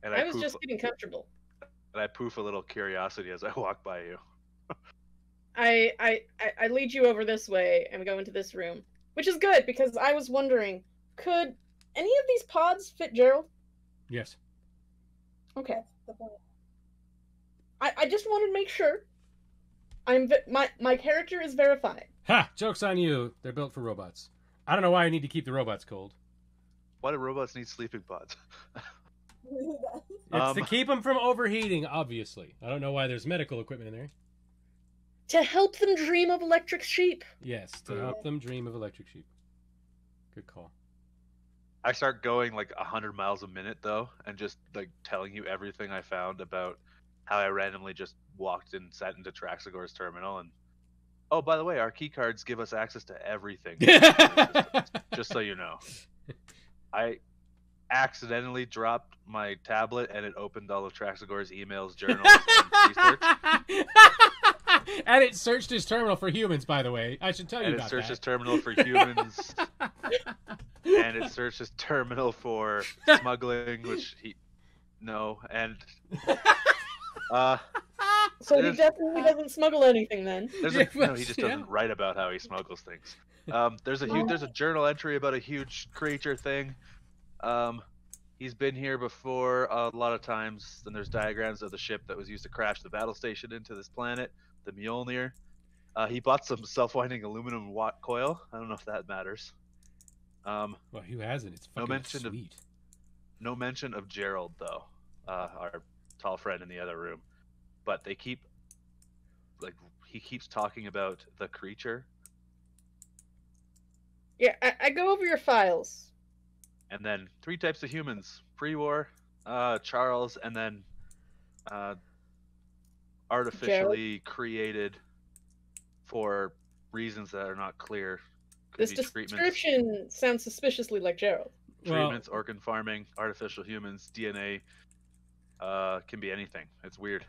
And I was just getting comfortable. And I poof a little curiosity as I walk by you. I lead you over this way and go into this room, which is good because I was wondering, could any of these pods fit Gerald? Yes. Okay. I just wanted to make sure. My character is verified. Ha! Joke's on you. They're built for robots. I don't know why I need to keep the robots cold. Why do robots need sleeping pods? It's to keep them from overheating, obviously. I don't know why there's medical equipment in there. To help them dream of electric sheep. Yes, to help them dream of electric sheep. Good call. I start going like 100 miles a minute though, and just like telling you everything I found about how I randomly just walked and sat into Traxagor's terminal. And oh, by the way, our key cards give us access to everything. Just so you know, I accidentally dropped my tablet and it opened all of Traxagor's emails, journals, and research. And it searched his terminal for humans, by the way. I should tell you about that. And it searched his terminal for humans. And it searched his terminal for smuggling, which no. And so he definitely doesn't smuggle anything then. No, he just doesn't write about how he smuggles things. There's a journal entry about a huge creature thing. He's been here before a lot of times. Then there's diagrams of the ship that was used to crash the battle station into this planet, the Mjolnir. He bought some self-winding aluminum watt coil. I don't know if that matters. Well, who hasn't? It's fucking sweet. No mention of Gerald, though, our tall friend in the other room. But they keep, like, he keeps talking about the creature. Yeah, I go over your files. And then 3 types of humans: pre-war, Charles, and then artificially created for reasons that are not clear. This description sounds suspiciously like Gerald. Treatments, organ farming, artificial humans, DNA, can be anything. It's weird.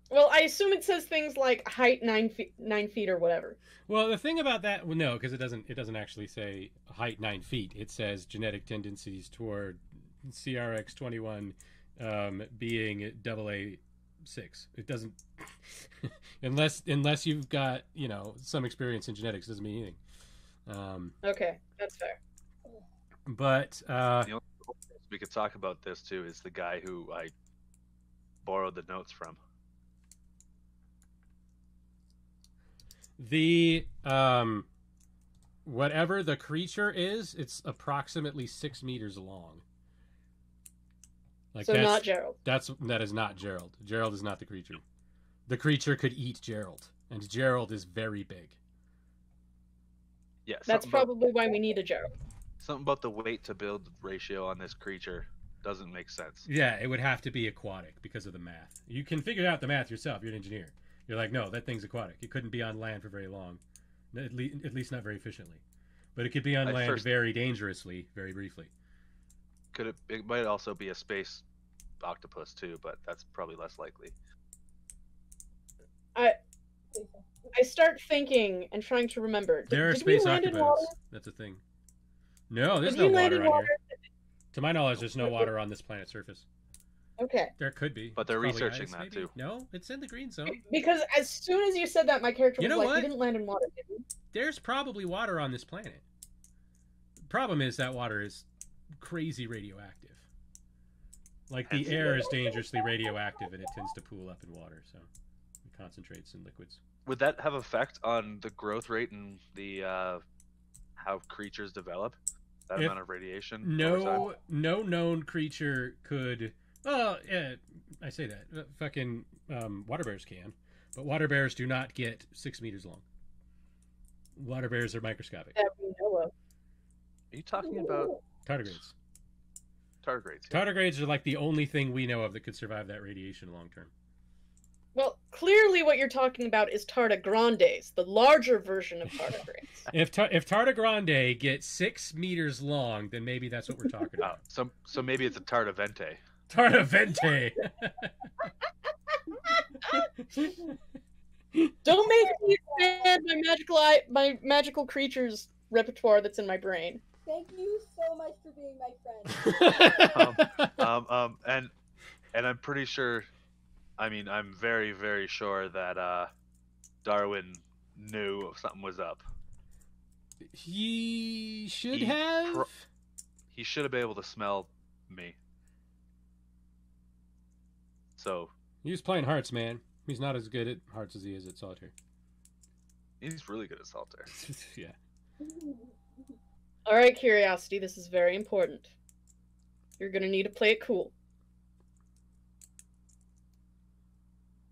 Well, I assume it says things like height 9 feet or whatever. Well, the thing about that, well, no, because it doesn't actually say height 9 feet. It says genetic tendencies toward CRX21 being AA6. It doesn't unless you've got, you know, some experience in genetics, doesn't mean anything. Okay, that's fair. But we could talk about this too. Is the guy who I borrowed the notes from. The whatever the creature is, it's approximately 6 meters long. Like, so not Gerald. That is not Gerald. Gerald is not the creature. The creature could eat Gerald, and Gerald is very big. Yeah, that's probably why we need a Gerald. Something about the weight to build ratio on this creature doesn't make sense. Yeah, it would have to be aquatic because of the math. You can figure out the math yourself. You're an engineer. You're like, no, that thing's aquatic. It couldn't be on land for very long, at least not very efficiently. But it could be on land very dangerously, very briefly. It might also be a space octopus too, but that's probably less likely. I start thinking and trying to remember. There are space octopuses. That's a thing. No, there's no water on here. To my knowledge, there's no water on this planet's surface. Okay. There could be. But they're researching that too. No, it's in the green zone. Because as soon as you said that, my character was like, "We didn't land in water, did we?" There's probably water on this planet. The problem is that water is crazy radioactive. Like, the air is dangerously radioactive, and it tends to pool up in water, so it concentrates in liquids. Would that have effect on the growth rate and the how creatures develop? That amount of radiation? No known creature could... Well, I say that. Fucking water bears can. But water bears do not get 6 meters long. Water bears are microscopic. That we know of. Are you talking about... Tardigrades. Tardigrades. Yeah. Tardigrades are like the only thing we know of that could survive that radiation long term. Well, clearly what you're talking about is tardigrandes, the larger version of tardigrades. If tardigrade gets 6 meters long, then maybe that's what we're talking about. So maybe it's a Tardavente. Tardavente. Don't make me expand my magical creatures repertoire that's in my brain. Thank you so much for being my friend. And I'm pretty sure, I mean, I'm very, very sure that Darwin knew something was up. He should have. He should have been able to smell me. So He was playing hearts, man. He's not as good at hearts as he is at solitaire. he's really good at solitaire. Yeah. All right, Curiosity, this is very important. You're gonna need to play it cool.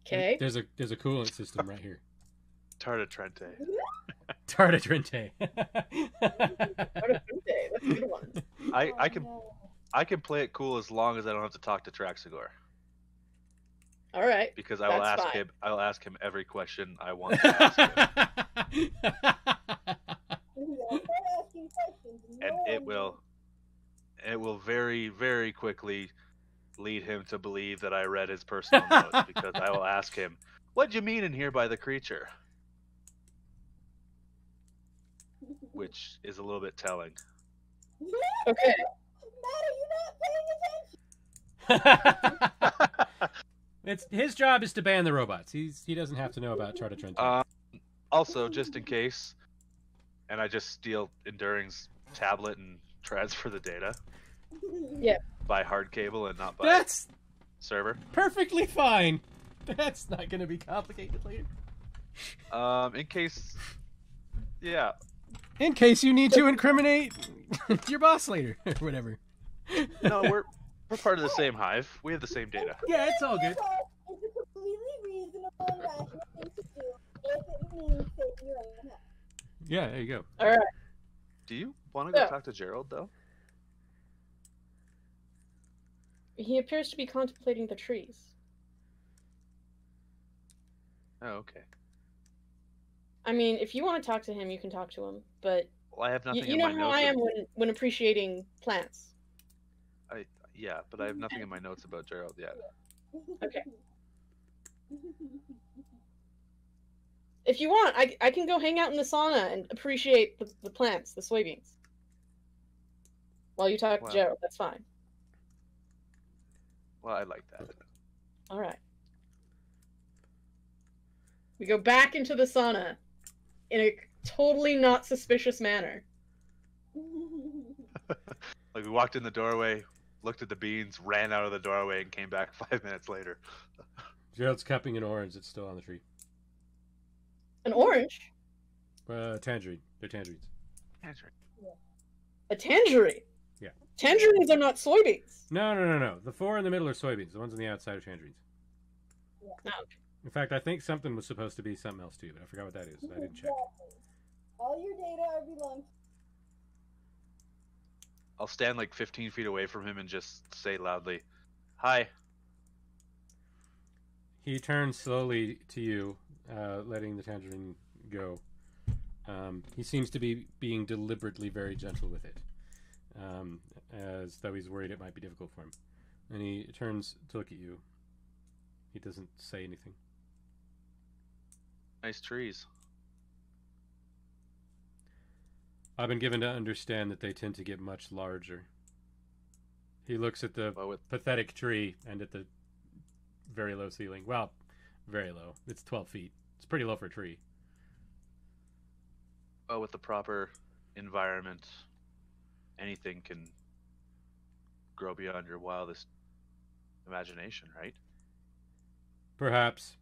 Okay. There's a coolant system right here. Tardatrente. Tardatrente. That's a good one. I can play it cool as long as I don't have to talk to Traxagor. All right. Because I will That's ask fine. him. I will ask him every question I want to ask him, and it will very, very quickly lead him to believe that I read his personal notes, because I will ask him, "What do you mean in here by the creature?" Which is a little bit telling. Okay. Matt, are you not paying attention? It's his job is to ban the robots. He doesn't have to know about Tardatrente. Also, just in case, and I just steal Enduring's tablet and transfer the data. Yeah. By hard cable and not by That's server. perfectly fine. That's not going to be complicated later. In case, yeah. In case you need to incriminate your boss later or whatever. No, we're part of the same hive. We have the same data. Yeah, it's all good. It's a completely reasonable and rational thing to do if it means saving your own house. Yeah, there you go. All right. Do you want to go Yeah. talk to Gerald though? He appears to be contemplating the trees. Oh, okay. I mean, if you want to talk to him, you can talk to him. But Well, I have nothing you in know my how notes. I am when appreciating plants. Yeah, but I have nothing in my notes about Gerald yet. Okay. If you want, I can go hang out in the sauna and appreciate the plants, the soybeans. While you talk Wow. to Gerald, that's fine. Well, I like that. All right. We go back into the sauna in a totally not suspicious manner. Like, we walked in the doorway, looked at the beans, ran out of the doorway, and came back 5 minutes later. Gerald's cupping an orange that's still on the tree. An orange? Tangerine. They're tangerines. A tangerine? Yeah. Tangerines are not soybeans. No. The 4 in the middle are soybeans. The ones on the outside are tangerines. Oh, okay. In fact, I think something was supposed to be something else too, but I forgot what that is. I didn't check. All your data belongs. I'll stand like 15 feet away from him and just say loudly, "Hi." He turns slowly to you, letting the tangerine go. He seems to be being deliberately very gentle with it, as though he's worried it might be difficult for him. And he turns to look at you. He doesn't say anything. Nice trees. I've been given to understand that they tend to get much larger. He looks at the pathetic tree and at the very low ceiling. Well, very low. It's 12 feet. It's pretty low for a tree. Well, with the proper environment, anything can grow beyond your wildest imagination, right? Perhaps.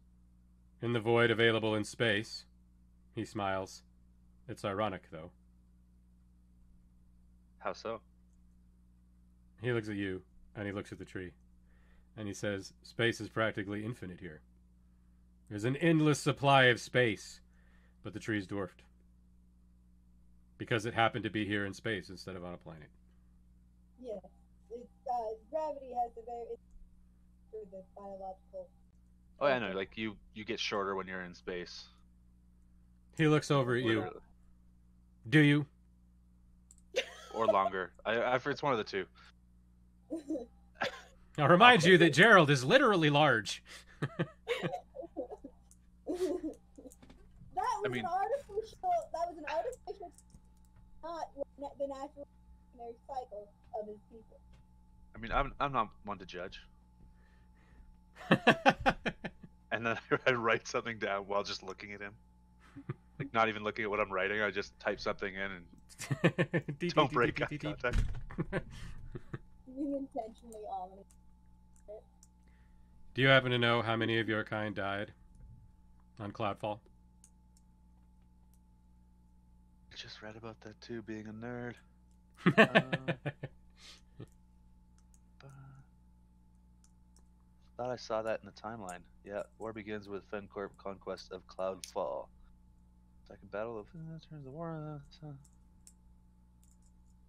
In the void available in space. He smiles. It's ironic, though. How so? He looks at you, and he looks at the tree. And he says, space is practically infinite here. There's an endless supply of space, but the tree's dwarfed. Because it happened to be here in space instead of on a planet. Yes, gravity has a very for the biological. Oh, yeah, no, like you get shorter when you're in space. He looks over at you. Literally. Do you? Or longer. It's one of the two. I'll remind you that Gerald is literally large. That was an artificial, not the natural cycle of his people. I mean, I'm not one to judge. And then I write something down while just looking at him. Like, not even looking at what I'm writing. I just type something in and don't break eye contact. Being intentionally ominous. Do you happen to know how many of your kind died on Cloudfall? I just read about that too, being a nerd. Thought I saw that in the timeline. Yeah, war begins with FenCorp conquest of Cloudfall. Second battle of turns the war.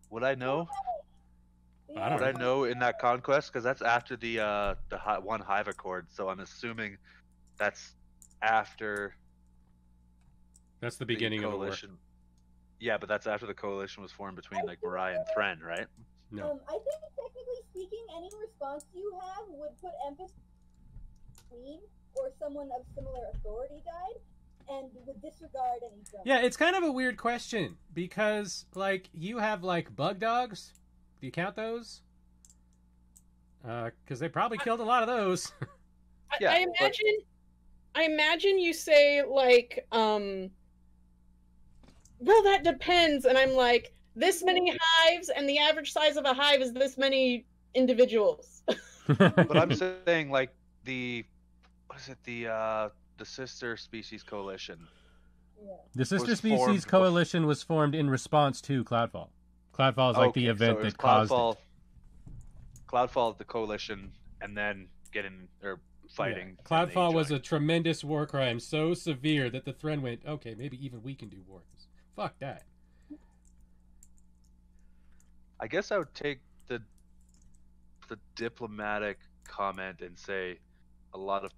Would I know? I don't Would I know. know in that conquest? Because that's after the one Hive Accord. So I'm assuming that's after. That's the beginning of the war. Yeah, but that's after the coalition was formed between like Mariah and Thren, right? No. I think technically speaking, any response you have would put emphasis on Queen or someone of similar authority died, and would disregard any jump. Yeah, it's kind of a weird question because, like, you have like bug dogs. Do you count those? Because they probably killed a lot of those. Yeah, I imagine you say like, well, that depends, and I'm like, this many hives, and the average size of a hive is this many individuals. But I'm saying like the sister species coalition. Yeah. The Sister was Species formed Coalition was formed in response to Cloudfall. Cloudfall is like the event that caused it. Cloudfall, the coalition, and then fighting. Yeah. Cloudfall was a tremendous war crime, so severe that the Thren went, okay, maybe even we can do war. Fuck that. I guess I would take the diplomatic comment and say a lot of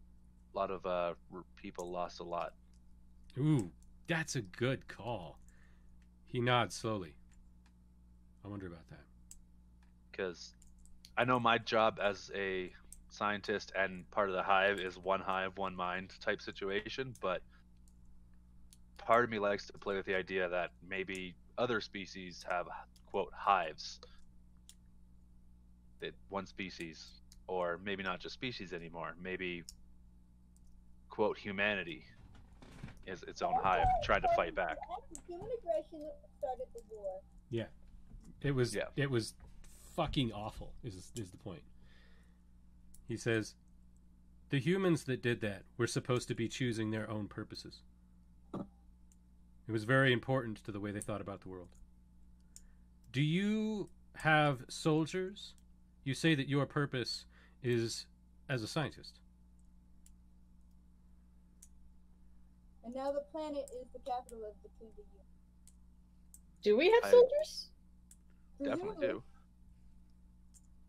people lost a lot. Ooh, that's a good call. He nods slowly. I wonder about that. Because I know my job as a scientist and part of the hive is one hive, one mind type situation, but part of me likes to play with the idea that maybe other species have, quote, hives. That one species, or maybe not just species anymore, maybe, quote, humanity is its own hive trying to fight back. Human aggression started the war. Yeah. It was fucking awful, is the point. He says, the humans that did that were supposed to be choosing their own purposes. It was very important to the way they thought about the world. Do you have soldiers? You say that your purpose is as a scientist. And now the planet is the capital of the kingdom. Do we have soldiers? Definitely do.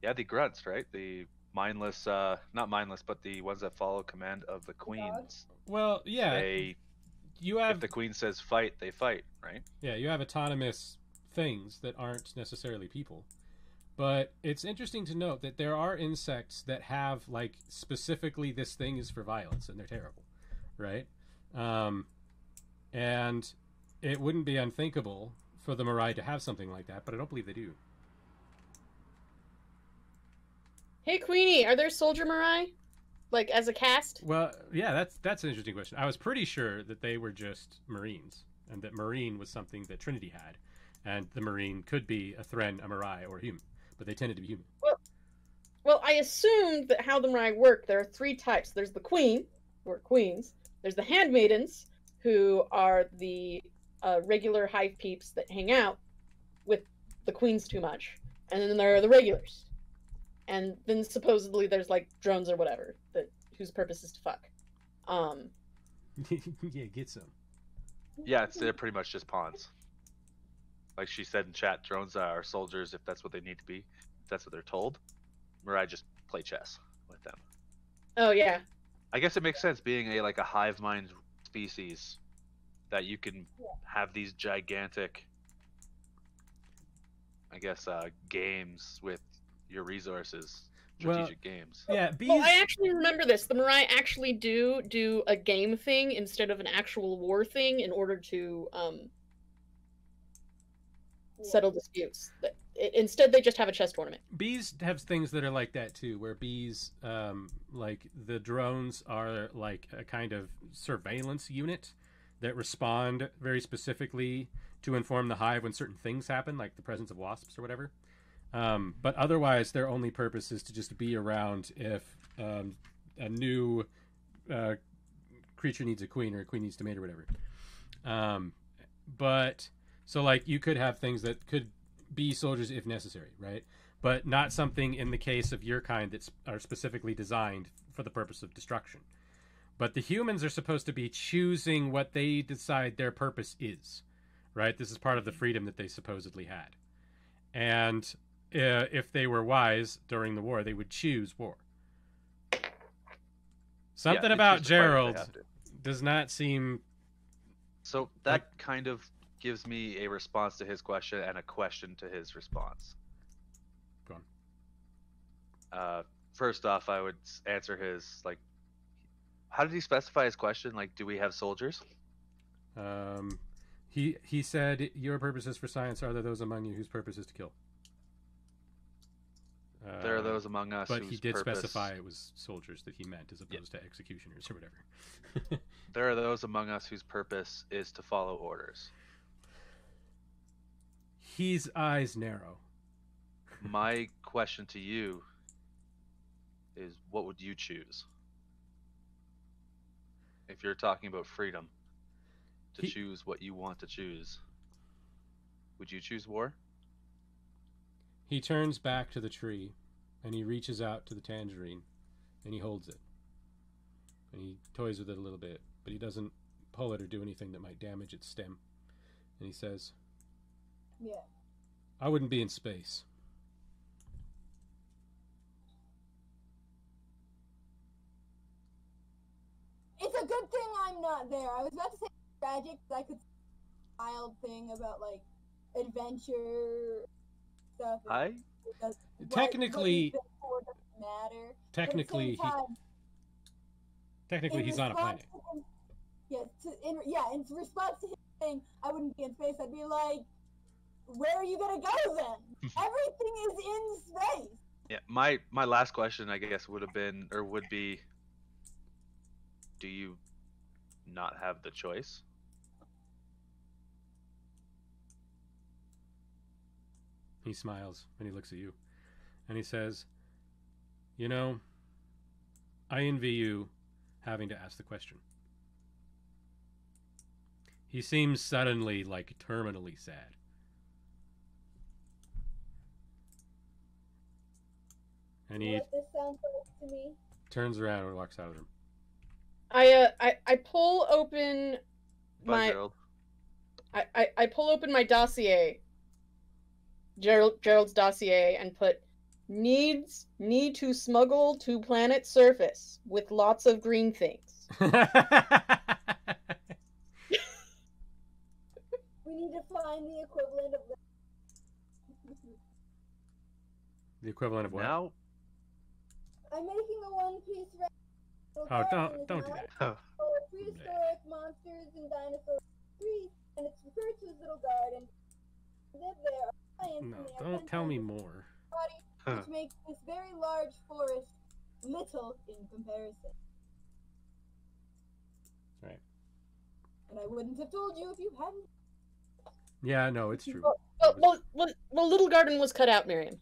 Yeah, the grunts, right? The mindless, not mindless, but the ones that follow command of the queens. Well, yeah. If the queen says fight, they fight, right? Yeah, you have autonomous things that aren't necessarily people. But it's interesting to note that there are insects that have, like, specifically this thing is for violence, and they're terrible, right? And it wouldn't be unthinkable for the Mirai to have something like that, but I don't believe they do. Hey, Queenie, are there soldier Mirai? Like, as a cast? Well, yeah, that's an interesting question. I was pretty sure that they were just Marines, and that Marine was something that Trinity had, and the Marine could be a Thren, a Mirai, or a human, but they tended to be human. Well, I assumed that how the Mirai work, there are three types. There's the Queen, who are queens. There's the Handmaidens, who are the regular hive peeps that hang out with the queens too much. And then there are the regulars. And then supposedly there's like drones or whatever whose purpose is to fuck. Yeah, get some. Yeah, they're pretty much just pawns. Like she said in chat, drones are soldiers if that's what they need to be. If that's what they're told. Mirai just play chess with them. Oh, yeah. I guess it makes sense being a like a hive mind species that you can have these gigantic, I guess, games with your resources, strategic games. Yeah, bees. Well, I actually remember this. The Mirai actually do a game thing instead of an actual war thing in order to settle disputes. Instead, they just have a chess tournament. Bees have things that are like that too, where bees, like the drones are like a kind of surveillance unit that respond very specifically to inform the hive when certain things happen, like the presence of wasps or whatever. But otherwise, their only purpose is to just be around if a new creature needs a queen or a queen needs to mate or whatever. But so like you could have things that could be soldiers if necessary, right? But not something in the case of your kind that are specifically designed for the purpose of destruction. But the humans are supposed to be choosing what they decide their purpose is, right? This is part of the freedom that they supposedly had. And if they were wise during the war, they would choose war. Something about Gerald does not seem... So that kind of gives me a response to his question and a question to his response. Go on. First off, I would answer his, like, how did he specify his question? Like, do we have soldiers? He said, your purposes for science are there those among you whose purpose is to kill. There are those among us but whose he did purpose... specify it was soldiers that he meant as opposed to executioners or whatever. There are those among us whose purpose is to follow orders. His eyes narrow. My question to you is, what would you choose? If you're talking about freedom, to choose what you want to choose, would you choose war? He turns back to the tree, and he reaches out to the tangerine, and he holds it. And he toys with it a little bit, but he doesn't pull it or do anything that might damage its stem. And he says, Yeah. I wouldn't be in space. It's a good thing I'm not there. I was about to say tragic, because I could see a wild thing about, like, adventure stuff. Technically, matter. Technically, he's on a planet. In response to him saying, I wouldn't be in space, I'd be like, where are you gonna go then? Everything is in space. Yeah, my last question, I guess, would have been, or would be, do you not have the choice? He smiles and he looks at you and he says, you know, I envy you having to ask the question. He seems suddenly like terminally sad. And he What this sounds like to me. turns around and walks out of the room. I pull open Bye, my Gerald. I pull open my dossier, Gerald's dossier, and put need to smuggle to planet surface with lots of green things. We need to find the equivalent of The equivalent of what? Now, I'm making a one-piece Oh, don't do that. oh, prehistoric monsters and dinosaurs trees, and it's referred to as Little Garden. Live there, science, No, and they don't have tell me body, more. which makes this very large forest little in comparison. Right. And I wouldn't have told you if you hadn't. Yeah, no, it's true. Well, Little Garden was cut out, Miriam,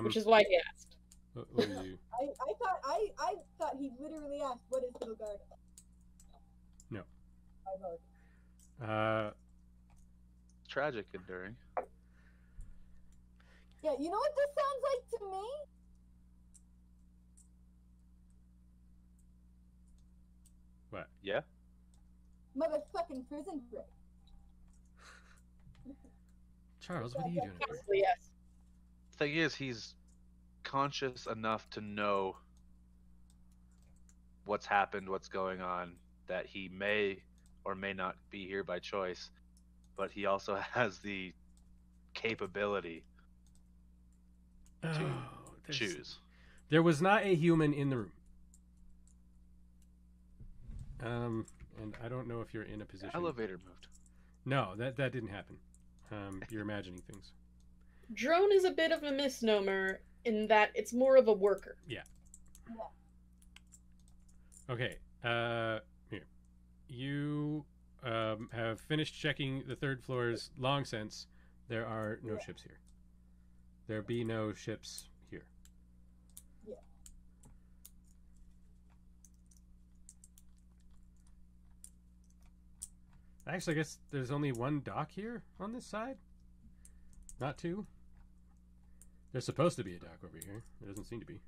which is why he asked. What are you? I thought he literally asked, "What is Little Garden?" No. I vote. tragic enduring. Yeah, you know what this sounds like to me? What? Yeah? Motherfucking prison break. Charles, what are you doing? Honestly, yes. Thing is, he's conscious enough to know what's happened, what's going on, that he may or may not be here by choice, but he also has the capability to choose. There was not a human in the room. And I don't know if you're in a position. Elevator moved. No, that didn't happen. You're imagining things. Drone is a bit of a misnomer in that it's more of a worker. Yeah. Okay. Here. You have finished checking the third floor's long sense. There are no ships here. There be no ships here. Yeah. Actually, I guess there's only one dock here on this side. Not two. There's supposed to be a dock over here. There doesn't seem to be.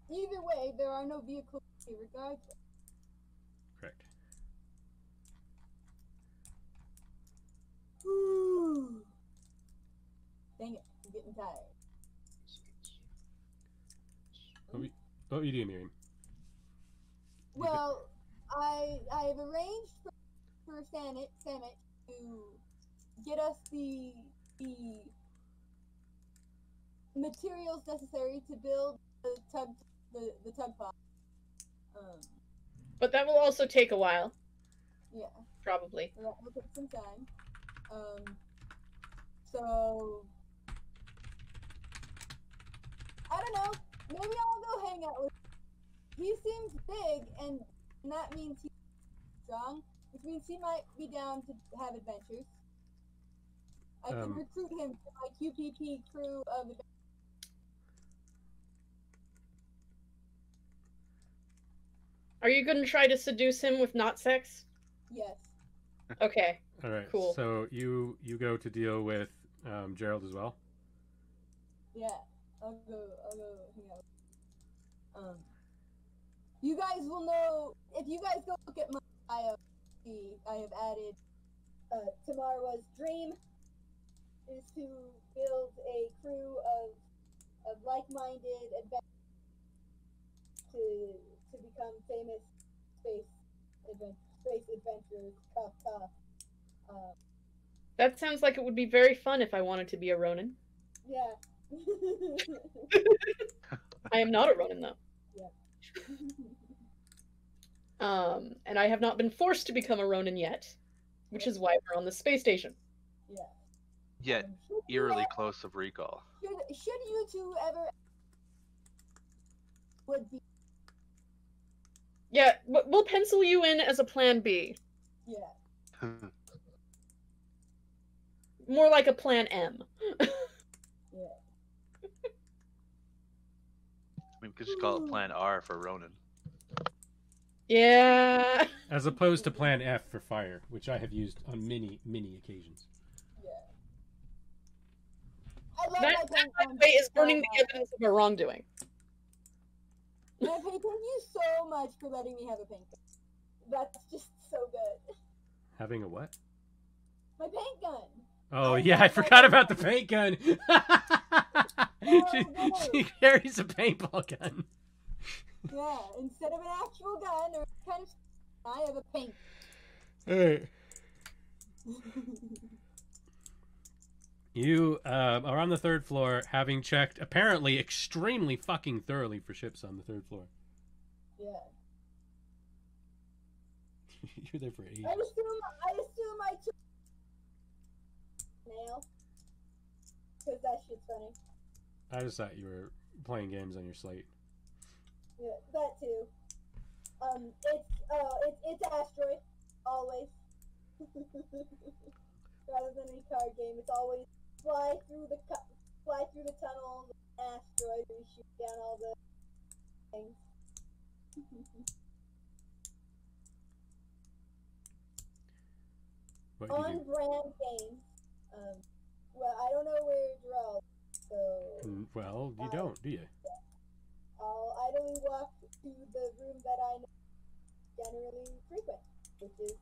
Either way, there are no vehicles here regardless. Correct. Dang it, I'm getting tired. What are you doing, Miriam? Well, I've arranged for Samet to get us the materials necessary to build the tug pod. But that will also take a while. Yeah. Probably. So that will take some time. So I don't know. Maybe I'll go hang out with him. He seems big, and that means he's strong, which means he might be down to have adventures. I can recruit him to my QPP crew of adventures. Are you going to try to seduce him with not sex? Yes. Okay. All right. Cool. So you go to deal with Gerald as well. Yeah, I'll go hang out. You guys will know if you guys go look at my bio. I have added Tamara's dream is to build a crew of like-minded adventurers to become famous space adventurers. That sounds like it would be very fun if I wanted to be a Ronin. Yeah. I am not a Ronin, though. Yeah. And I have not been forced to become a Ronin yet, which is why we're on the space station. Yeah. Yet eerily close of recall. Should you two ever would be? Yeah, we'll pencil you in as a plan B. Yeah. More like a plan M. Yeah. We could just call it Plan R for Ronin. Yeah. As opposed to Plan F for fire, which I have used on many occasions. Yeah. I love That, by the way, is burning the evidence of a wrongdoing. And I thank you so much for letting me have a paint gun. That's just so good. Having a what? My paint gun. Oh yeah, I forgot about the paint gun. she carries a paintball gun. Yeah, instead of an actual gun or kind of, I have a paint. Alright. You are on the third floor, having checked apparently extremely fucking thoroughly for ships on the third floor. Yeah. You're there for ages. I assume I took nail. Because that shit's funny. I just thought you were playing games on your slate. Yeah, that too. It's asteroid, always. Rather than a card game, it's always fly through the tunnels, asteroid, and shoot down all the things. What do you On do? brand games. Well, I don't know where Gerald, so. Well, you don't, do you? I'll idly walk to the room that I generally frequent, which is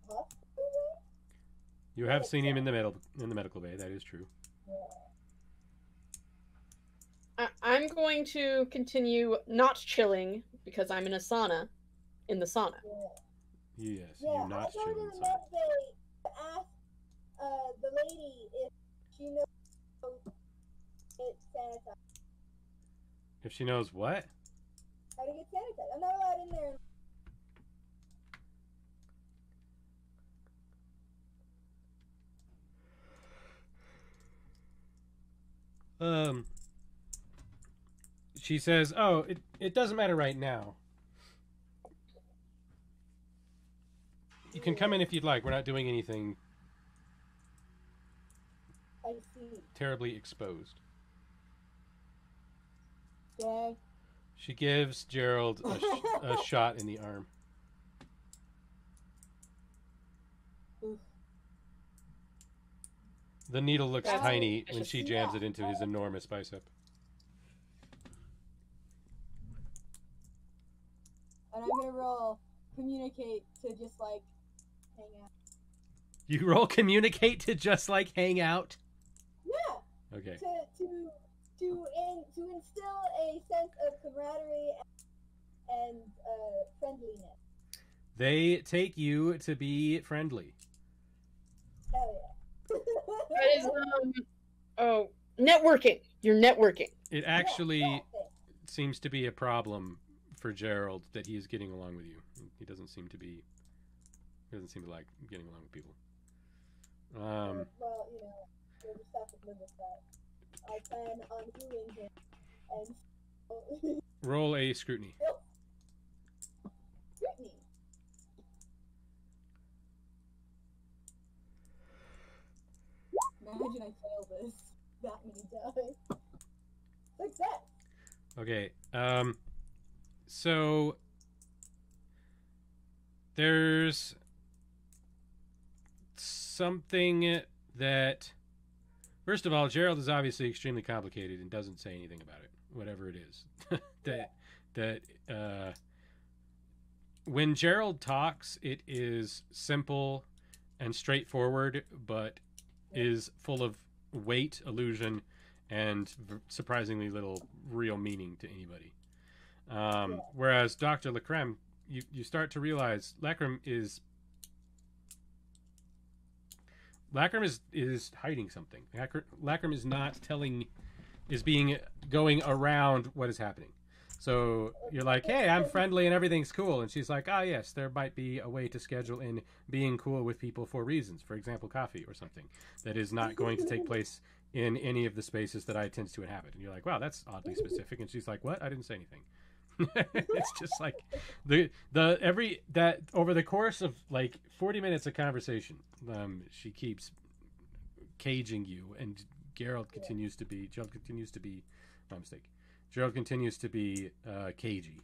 hospital. You have seen him in the medical bay. That is true. I'm going to continue not chilling because I'm in a sauna. In the sauna. Yes, Yeah, you're not I go chilling. to the med bay to ask the lady if she knows it's sanitized. If she knows what? How to get sanitized. I'm not allowed in there. She says, "Oh, it doesn't matter right now. You can come in if you'd like. We're not doing anything I see. terribly exposed." Okay. She gives Gerald a shot in the arm. Oof. The needle looks That's tiny when vicious. she jams it into his enormous bicep. And I'm gonna roll communicate to just like hang out. You roll communicate to just like hang out? Yeah. Okay. To instill a sense of camaraderie and friendliness. They take you to be friendly. Hell yeah. That is oh, networking. You're networking. It actually Yeah. seems to be a problem for Gerald that he is getting along with you. He doesn't seem to like getting along with people. Well, you know, we'll just have to live with that. I plan on wooing him and Roll a scrutiny. Brittany. Imagine I fail this that many times. Success. Okay. So there's something that, first of all, Gerald is obviously extremely complicated and doesn't say anything about it, whatever it is. When Gerald talks, it is simple and straightforward, but is full of weight, illusion, and surprisingly little real meaning to anybody. Whereas Dr. Lacreme, you start to realize Lacreme is hiding something. Lacreme is not going around what is happening. So you're like, hey, I'm friendly and everything's cool. And she's like, yes, there might be a way to schedule in being cool with people for reasons. For example, coffee or something that is not going to take place in any of the spaces that I tend to inhabit. And you're like, wow, that's oddly specific. And she's like, what? I didn't say anything. It's just like that over the course of like 40 minutes of conversation, she keeps caging you, and Gerald continues to be cagey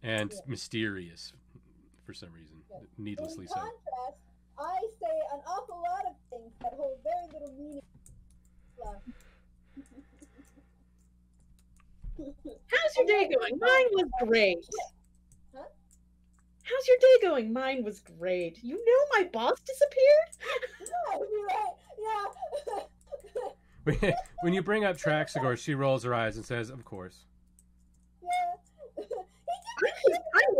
and mysterious for some reason, needlessly so. In contrast, I say an awful lot of things that hold very little meaning. How's your day going? Mine was great. Huh? How's your day going? Mine was great. You know my boss disappeared? Yeah. When you bring up Traxagor, she rolls her eyes and says, of course. Yeah. I'm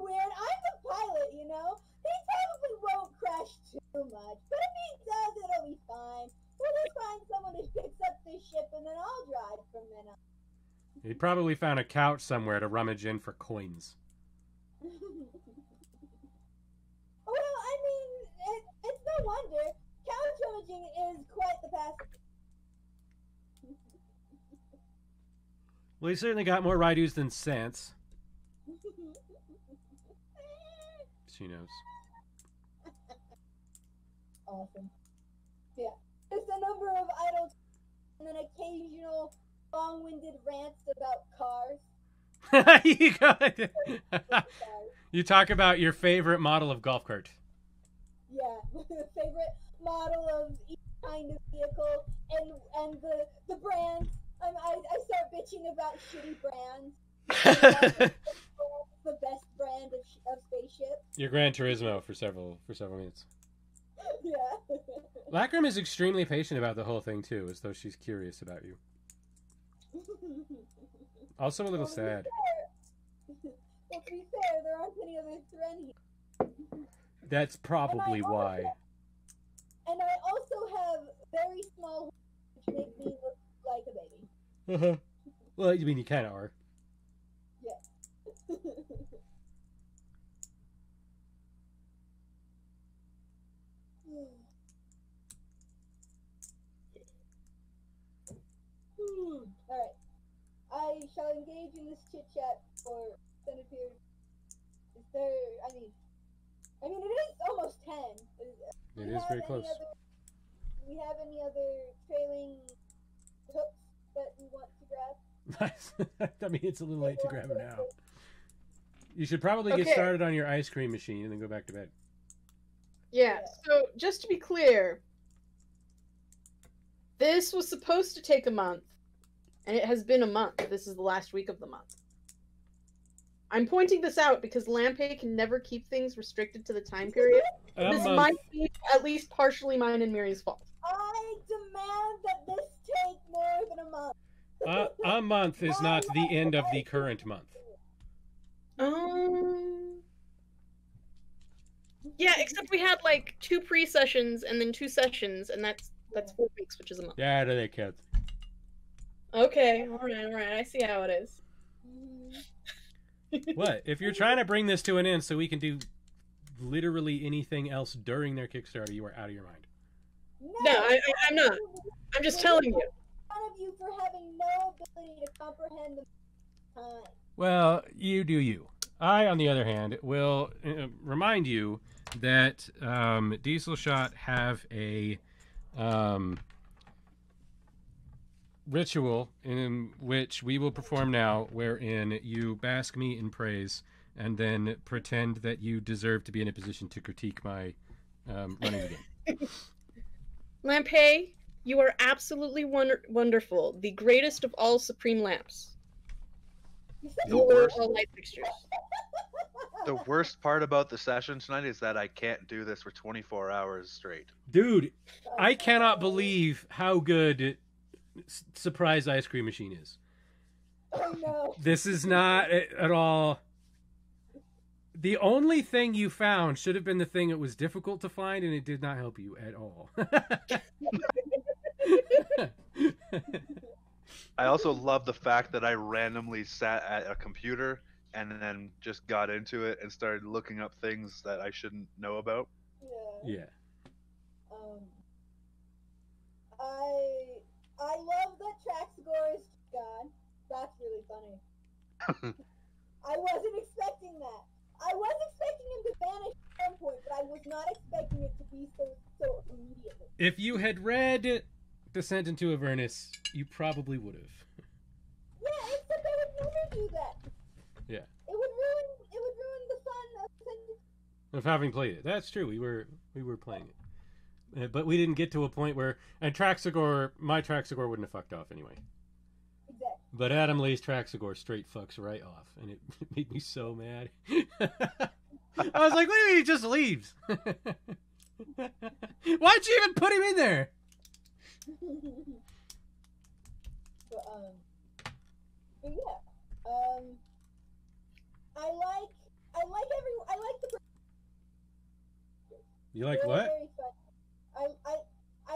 Weird. I'm the pilot, you know? He probably won't crash too much. But if he does, it'll be fine. We'll just find someone who picks up this ship and then I'll drive from then on. He probably found a couch somewhere to rummage in for coins. Well, I mean, it's no wonder. Couch rummaging is quite the pastime. Well, he certainly got more Raidos than sense. She knows. Awesome. Yeah. Just a number of idle and an occasional long-winded rants about cars. You got it. You talk about your favorite model of golf cart. Yeah. Favorite model of each kind of vehicle and the brands. I start bitching about shitty brands. The best brand of spaceship. Your Gran Turismo for several minutes. Yeah. Lacrim is extremely patient about the whole thing too, as though she's curious about you. Also a little sad. Well, to be fair, there aren't any other Thren here. That's probably why. And I also have very small horns, which make me look like a baby. Well, I mean, you kind of are. Yeah. Alright. I shall engage in this chit chat for extended period. Is there? I mean, it is almost 10. It is very close. Do we have any other trailing hooks that we want to grab? I mean, it's a little late to grab them now. You should probably get started on your ice cream machine and then go back to bed. Yeah, so just to be clear, this was supposed to take a month, and it has been a month. This is the last week of the month. I'm pointing this out because Lampe can never keep things restricted to the time period. This might be at least partially mine and Miri's fault. I demand that this take more than a month. A month is not the end of the current month. Yeah, except we had like 2 pre-sessions and then 2 sessions, and that's 4 weeks, which is a month. Yeah, do they count? Okay, all right. I see how it is. What? If you're trying to bring this to an end so we can do literally anything else during their Kickstarter, you are out of your mind. No, I'm not. I'm just telling you. One of you for having no ability to comprehend the time. Well, you do you. I, on the other hand, will remind you that Diesel Shot have a ritual in which we will perform now, wherein you bask me in praise and then pretend that you deserve to be in a position to critique my running the game. Lampe, you are absolutely wonderful. The greatest of all supreme lamps. All light fixtures. The worst part about the session tonight is that I can't do this for 24 hours straight. Dude, I cannot believe how good Surprise Ice Cream Machine is. Oh no. This is not at all. The only thing you found should have been the thing that was difficult to find, and it did not help you at all. I also love the fact that I randomly sat at a computer and then just got into it and started looking up things that I shouldn't know about. Yeah. I love that Traxagor is gone. That's really funny. I wasn't expecting that. I was expecting him to vanish at some point, but I was not expecting it to be so immediately. If you had read Descent into Avernus, you probably would have. Yeah, except I would never do that. Yeah. It would ruin the fun of Descent. Of having played it. That's true. We were playing it. But we didn't get to a point where... And Traxagor... My Traxagor wouldn't have fucked off anyway. Exactly. But Adam Lee's Traxagor straight fucks right off. And it made me so mad. I was like, what do you mean he just leaves? Why'd you even put him in there? But yeah. I like the... You like They're what? very fun. I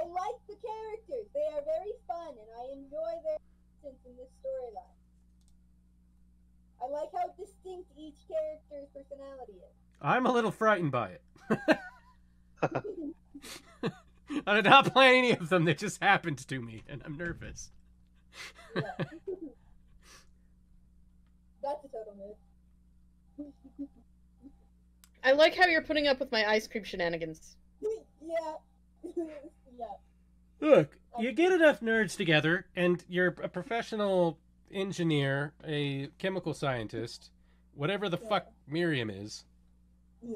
like the characters. They are very fun, and I enjoy their existence in this storyline. I like how distinct each character's personality is. I'm a little frightened by it. I did not plan any of them. They just happened to me, and I'm nervous. Yeah. That's a total move. I like how you're putting up with my ice cream shenanigans. Yeah. Yeah. Look, you get enough nerds together, and you're a professional engineer, a chemical scientist, whatever the fuck Miriam is. Yeah.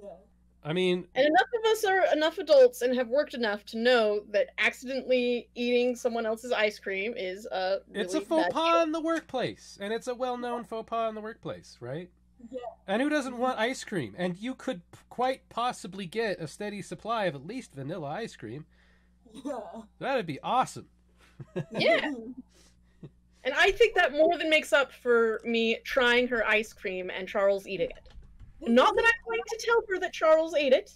I mean... And enough of us are enough adults and have worked enough to know that accidentally eating someone else's ice cream is a really It's a faux bad pas deal. in the workplace, and it's a well-known faux pas in the workplace, right? Yeah. And who doesn't want ice cream? And you could quite possibly get a steady supply of at least vanilla ice cream. That'd be awesome. Yeah. And I think that more than makes up for me trying her ice cream and Charles eating it. Not that I'm going to tell her that Charles ate it.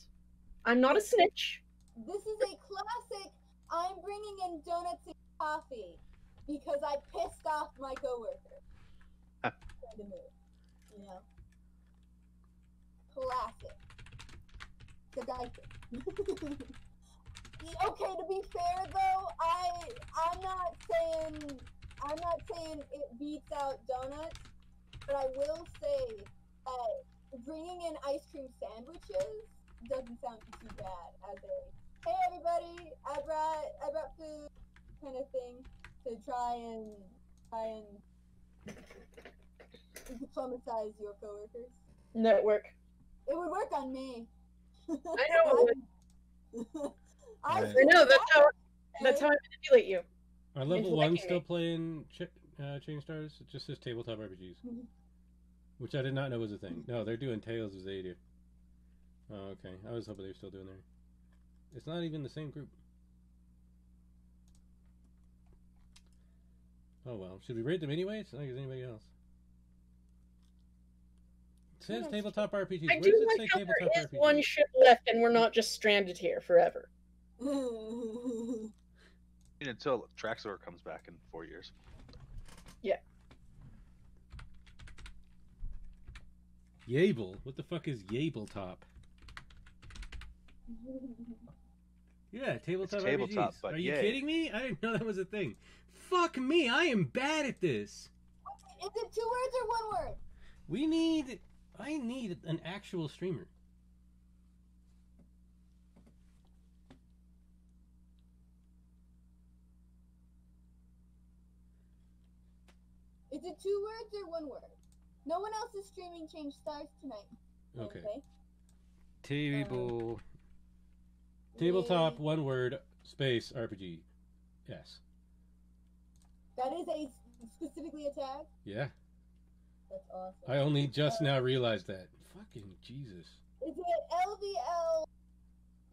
I'm not a snitch. This is a classic. I'm bringing in donuts and coffee because I pissed off my coworker. Kind of move, you know. Classic. The diaper. Okay, to be fair though, I'm not saying it beats out donuts, but I will say that bringing in ice cream sandwiches doesn't sound too bad as a hey everybody, I brought food kind of thing to try and diplomatize your coworkers. Network. It would work on me. I know it would. I know, that's how I manipulate you. Are level 1 still playing Chain Stars? It just says tabletop RPGs. Which I did not know was a thing. No, they're doing Tales of Xadia. Oh, okay. I was hoping they were still doing there. It's not even the same group. Oh well. Should we rate them anyway? It's not like there's anybody else. It says tabletop RPGs. I do like how there is one ship left and we're not just stranded here forever. Until Traxor comes back in 4 years. Yeah. Yable? What the fuck is Yabletop? Yeah, tabletop RPGs. But are you kidding me? I didn't know that was a thing. Fuck me, I am bad at this. Is it 2 words or 1 word? I need an actual streamer. Is it 2 words or 1 word? No one else is streaming Change Stars tonight. Okay. Tabletop 1 word space RPG. Yes. That is a specifically a tag? Yeah. That's awesome. I only just now realized that. Fucking Jesus. Is it LVL?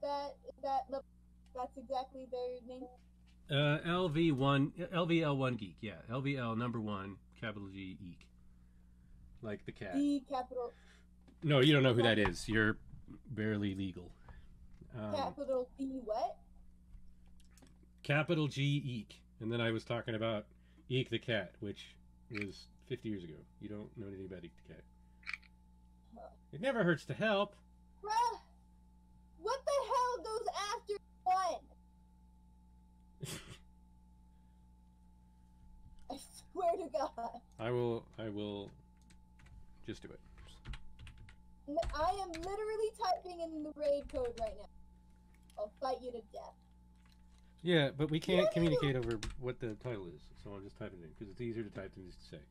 That's exactly their name? LVL1 Geek, yeah. LVL number 1, capital G, Eek. Like the cat. G capital. No, you don't know who that is. You're barely legal. Capital E what? Capital G, Eek. And then I was talking about Eek the cat, which was 50 years ago. You don't know anything about Eek the cat. It never hurts to help. Bruh, what the hell goes after 1? I swear to God. I will just do it. I am literally typing in the raid code right now. I'll fight you to death. Yeah, but we can't communicate over what the title is, so I'm just typing it in because it's easier to type than just to say.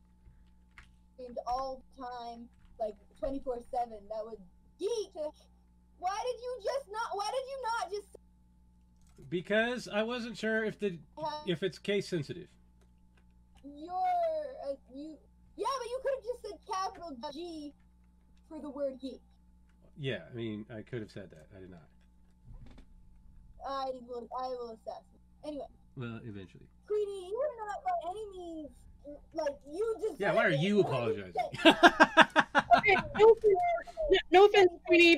Streamed all the time, like 24/7. That would geek. Why did you not just? Because I wasn't sure if it's case sensitive. Yeah, but you could have just said capital G for the word geek. Yeah, I mean, I could have said that. I did not. I will assess. Anyway. Well, eventually. Queenie, you are not by any means like you just. Yeah, why are you apologizing? Okay, no offense, Queenie.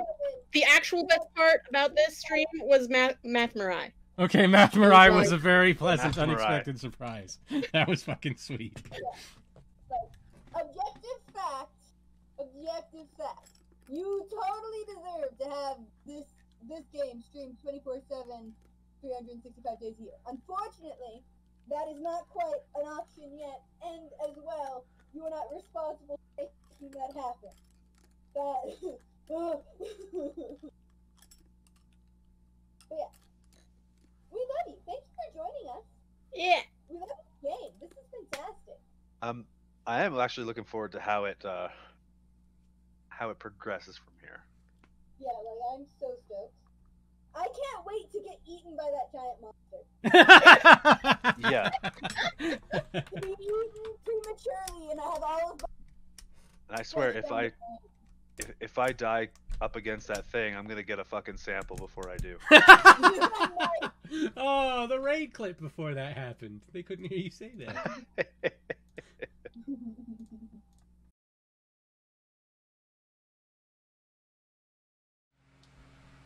The actual best part about this stream was Math Mirai. Okay, Math Mirai was a very pleasant, unexpected surprise. That was fucking sweet. Yeah. Like, objective fact. You totally deserve to have this game streamed 24/7, 365 days a year. Unfortunately, that is not quite an option yet, and as well, you are not responsible for making that happen. But yeah. We love you. Thank you for joining us. Yeah. We love this game. This is fantastic. I am actually looking forward to how it progresses from here. Yeah, like I'm so stoked. I can't wait to get eaten by that giant monster. Yeah. To be eaten prematurely, and I have all of. And I swear, if I die up against that thing, I'm gonna get a fucking sample before I do. Oh, the raid clip before that happened. They couldn't hear you say that.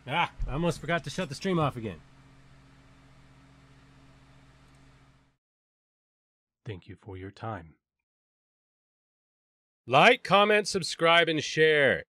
I almost forgot to shut the stream off again. Thank you for your time. Like, comment, subscribe, and share.